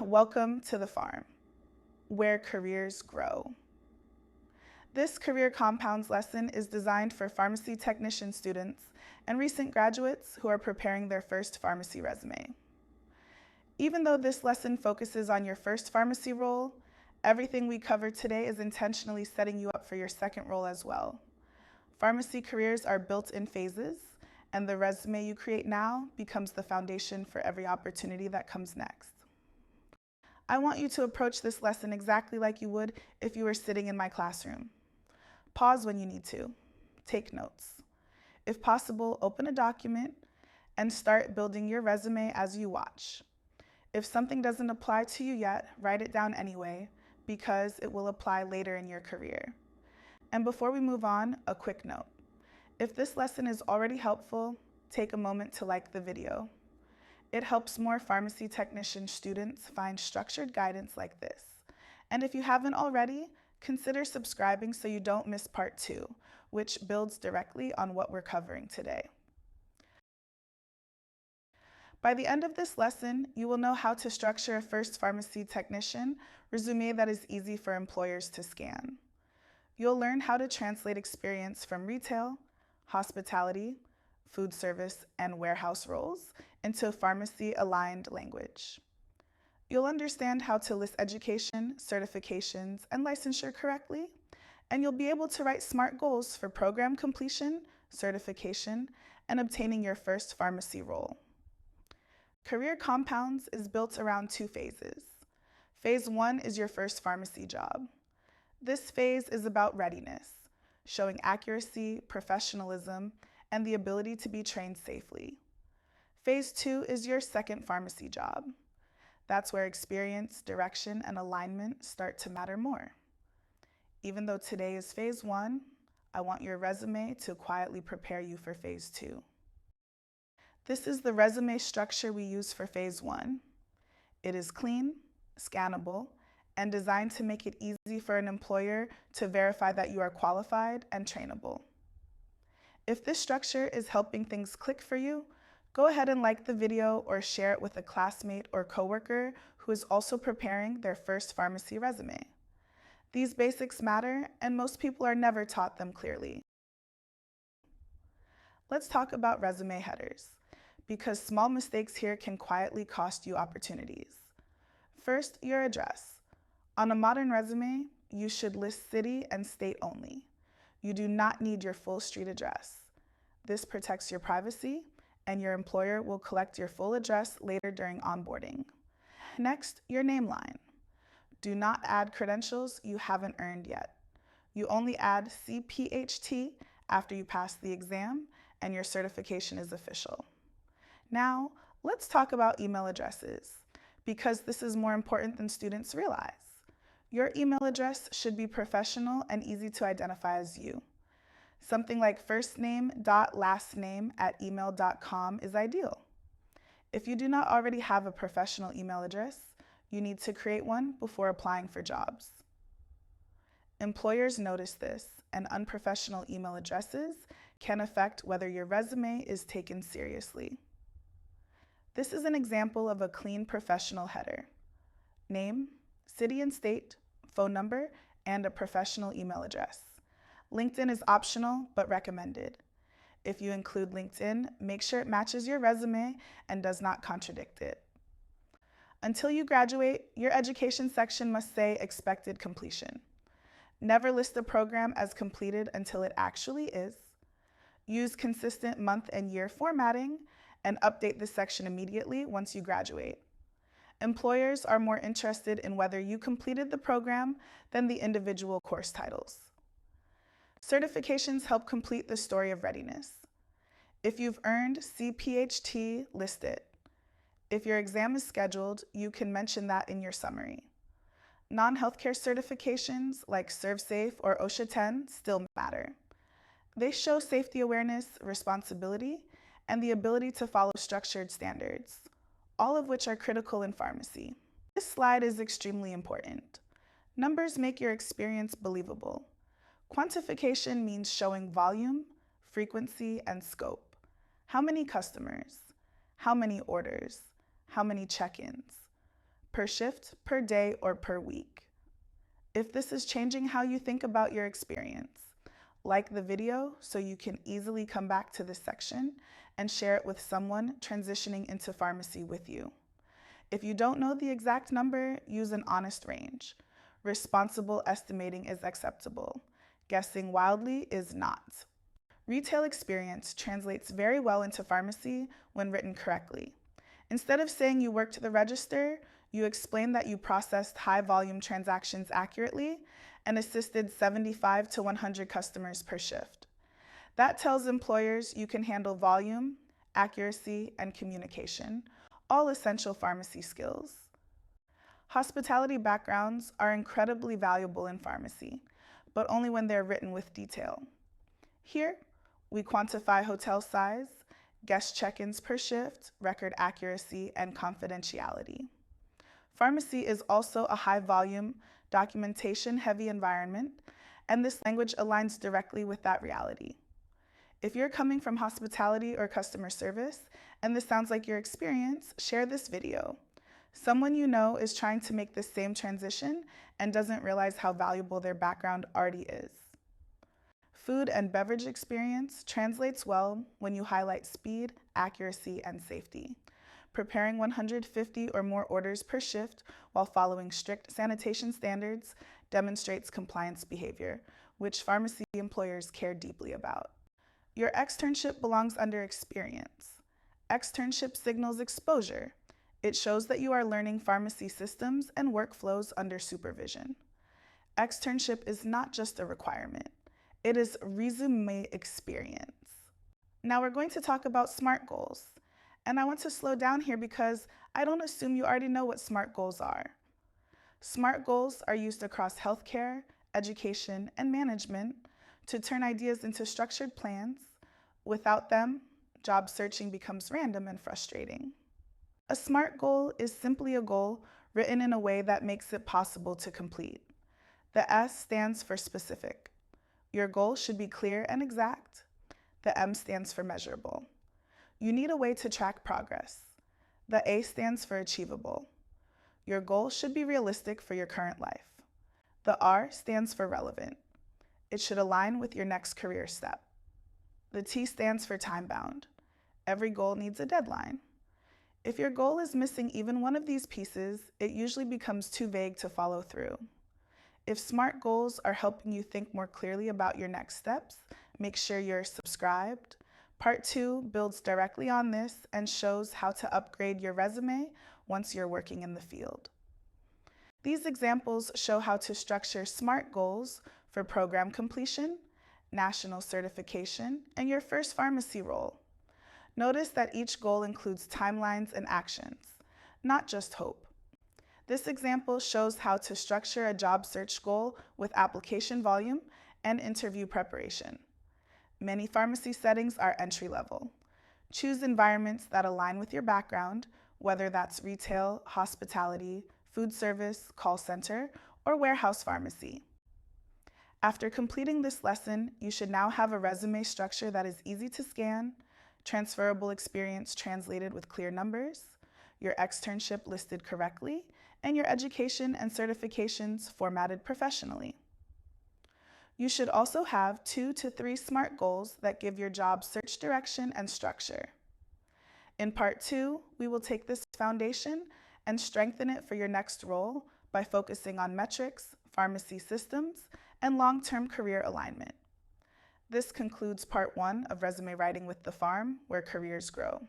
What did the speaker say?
Welcome to the Pharm, where careers grow. This career compounds lesson is designed for pharmacy technician students and recent graduates who are preparing their first pharmacy resume. Even though this lesson focuses on your first pharmacy role, everything we cover today is intentionally setting you up for your second role as well. Pharmacy careers are built in phases, and the resume you create now becomes the foundation for every opportunity that comes next. I want you to approach this lesson exactly like you would if you were sitting in my classroom. Pause when you need to. Take notes. If possible, open a document and start building your resume as you watch. If something doesn't apply to you yet, write it down anyway, because it will apply later in your career. And before we move on, a quick note. If this lesson is already helpful, take a moment to like the video. It helps more pharmacy technician students find structured guidance like this. And if you haven't already, consider subscribing so you don't miss part 2, which builds directly on what we're covering today. By the end of this lesson, you will know how to structure a first pharmacy technician resume that is easy for employers to scan. You'll learn how to translate experience from retail, hospitality, food service, and warehouse roles into pharmacy-aligned language. You'll understand how to list education, certifications, and licensure correctly, and you'll be able to write SMART goals for program completion, certification, and obtaining your first pharmacy role. Career Compounds is built around 2 phases. Phase 1 is your first pharmacy job. This phase is about readiness, showing accuracy, professionalism, and the ability to be trained safely. Phase 2 is your second pharmacy job. That's where experience, direction, and alignment start to matter more. Even though today is phase 1, I want your resume to quietly prepare you for phase 2. This is the resume structure we use for phase 1. It is clean, scannable, and designed to make it easy for an employer to verify that you are qualified and trainable. If this structure is helping things click for you, go ahead and like the video or share it with a classmate or coworker who is also preparing their first pharmacy resume. These basics matter, and most people are never taught them clearly. Let's talk about resume headers, because small mistakes here can quietly cost you opportunities. First, your address. On a modern resume, you should list city and state only. You do not need your full street address. This protects your privacy, and your employer will collect your full address later during onboarding. Next, your name line. Do not add credentials you haven't earned yet. You only add CPHT after you pass the exam and your certification is official. Now, let's talk about email addresses, because this is more important than students realize. Your email address should be professional and easy to identify as you. Something like firstname.lastname@email.com is ideal. If you do not already have a professional email address, you need to create one before applying for jobs. Employers notice this, and unprofessional email addresses can affect whether your resume is taken seriously. This is an example of a clean professional header. Name, city and state, phone number, and a professional email address. LinkedIn is optional but recommended. If you include LinkedIn, make sure it matches your resume and does not contradict it. Until you graduate, your education section must say expected completion. Never list a program as completed until it actually is. Use consistent month and year formatting, and update this section immediately once you graduate. Employers are more interested in whether you completed the program than the individual course titles. Certifications help complete the story of readiness. If you've earned CPHT, list it. If your exam is scheduled, you can mention that in your summary. Non-healthcare certifications like ServSafe or OSHA 10 still matter. They show safety awareness, responsibility, and the ability to follow structured standards, all of which are critical in pharmacy. This slide is extremely important. Numbers make your experience believable. Quantification means showing volume, frequency, and scope. How many customers? How many orders? How many check-ins? per shift, per day, or per week. If this is changing how you think about your experience, like the video so you can easily come back to this section and share it with someone transitioning into pharmacy with you. If you don't know the exact number, use an honest range. Responsible estimating is acceptable. Guessing wildly is not. Retail experience translates very well into pharmacy when written correctly. Instead of saying you worked the register, you explain that you processed high-volume transactions accurately and assisted 75 to 100 customers per shift. That tells employers you can handle volume, accuracy, and communication, all essential pharmacy skills. Hospitality backgrounds are incredibly valuable in pharmacy, but only when they're written with detail. Here, we quantify hotel size, guest check-ins per shift, record accuracy, and confidentiality. Pharmacy is also a high-volume, documentation-heavy environment, and this language aligns directly with that reality. If you're coming from hospitality or customer service, and this sounds like your experience, share this video. Someone you know is trying to make this same transition and doesn't realize how valuable their background already is. Food and beverage experience translates well when you highlight speed, accuracy, and safety. Preparing 150 or more orders per shift while following strict sanitation standards demonstrates compliance behavior, which pharmacy employers care deeply about. Your externship belongs under experience. Externship signals exposure. It shows that you are learning pharmacy systems and workflows under supervision. Externship is not just a requirement. It is resume experience. Now we're going to talk about SMART goals. And I want to slow down here because I don't assume you already know what SMART goals are. SMART goals are used across healthcare, education, and management to turn ideas into structured plans. Without them, job searching becomes random and frustrating. A SMART goal is simply a goal written in a way that makes it possible to complete. The S stands for specific. Your goal should be clear and exact. The M stands for measurable. You need a way to track progress. The A stands for achievable. Your goal should be realistic for your current life. The R stands for relevant. It should align with your next career step. The T stands for time-bound. Every goal needs a deadline. If your goal is missing even one of these pieces, it usually becomes too vague to follow through. If SMART goals are helping you think more clearly about your next steps, make sure you're subscribed. Part 2 builds directly on this and shows how to upgrade your resume once you're working in the field. These examples show how to structure SMART goals for program completion, national certification, and your first pharmacy role. Notice that each goal includes timelines and actions, not just hope. This example shows how to structure a job search goal with application volume and interview preparation. Many pharmacy settings are entry-level. Choose environments that align with your background, whether that's retail, hospitality, food service, call center, or warehouse pharmacy. After completing this lesson, you should now have a resume structure that is easy to scan, transferable experience translated with clear numbers, your externship listed correctly, and your education and certifications formatted professionally. You should also have 2 to 3 SMART goals that give your job search direction and structure. In Part 2, we will take this foundation and strengthen it for your next role by focusing on metrics, pharmacy systems, and long-term career alignment. This concludes Part 1 of Resume Writing with the Pharm, where careers grow.